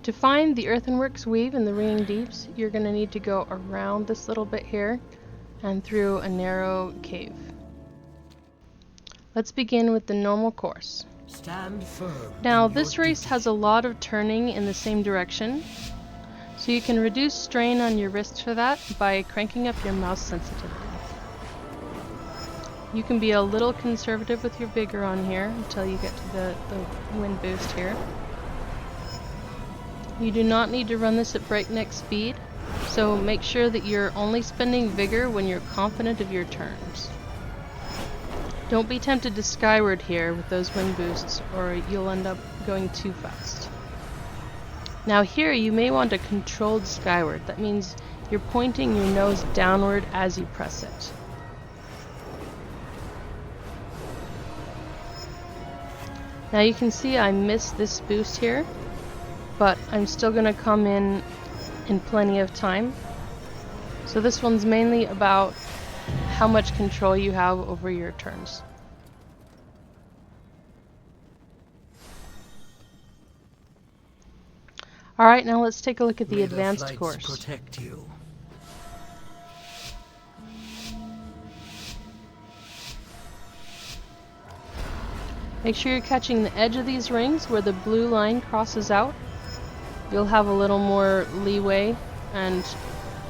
To find the Earthenworks Weave in the Ringing Deeps, you're going to need to go around this little bit here and through a narrow cave. Let's begin with the normal course. Stand firm. Now, this race has a lot of turning in the same direction, so you can reduce strain on your wrists for that by cranking up your mouse sensitivity. You can be a little conservative with your vigor on here until you get to the wind boost here. You do not need to run this at breakneck speed, so make sure that you're only spending vigor when you're confident of your turns. Don't be tempted to skyward here with those wind boosts, or you'll end up going too fast. Now here you may want a controlled skyward. That means you're pointing your nose downward as you press it. Now you can see I missed this boost here, but I'm still going to come in plenty of time. So this one's mainly about how much control you have over your turns. Alright, now let's take a look at the advanced course. Protect you. Make sure you're catching the edge of these rings where the blue line crosses out. You'll have a little more leeway and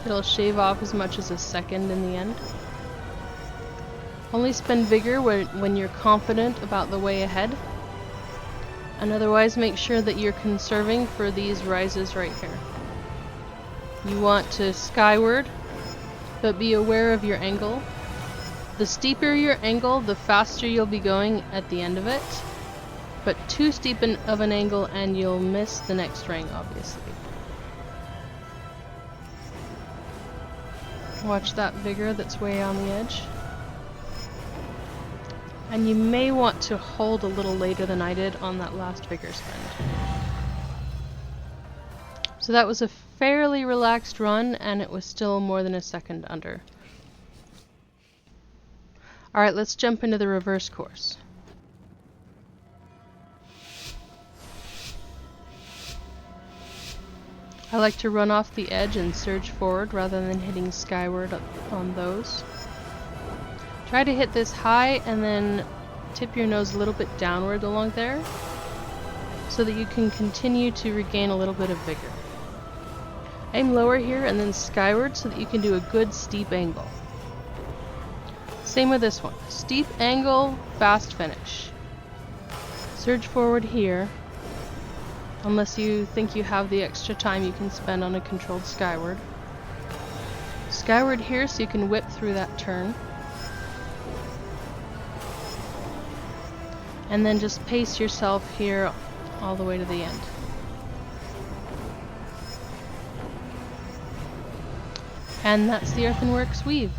it'll shave off as much as a second in the end. Only spend vigor when you're confident about the way ahead. And otherwise make sure that you're conserving for these rises right here. You want to skyward, but be aware of your angle. The steeper your angle, the faster you'll be going at the end of it. But too steep of an angle and you'll miss the next ring, obviously. Watch that vigor that's way on the edge. And you may want to hold a little later than I did on that last vigor spend. So that was a fairly relaxed run, and it was still more than a second under. Alright, let's jump into the reverse course. I like to run off the edge and surge forward rather than hitting skyward on those. Try to hit this high and then tip your nose a little bit downward along there so that you can continue to regain a little bit of vigor. Aim lower here and then skyward so that you can do a good steep angle. Same with this one. Steep angle, fast finish. Surge forward here, unless you think you have the extra time you can spend on a controlled skyward. Skyward here so you can whip through that turn. And then just pace yourself here all the way to the end. And that's the Earthenworks Weave.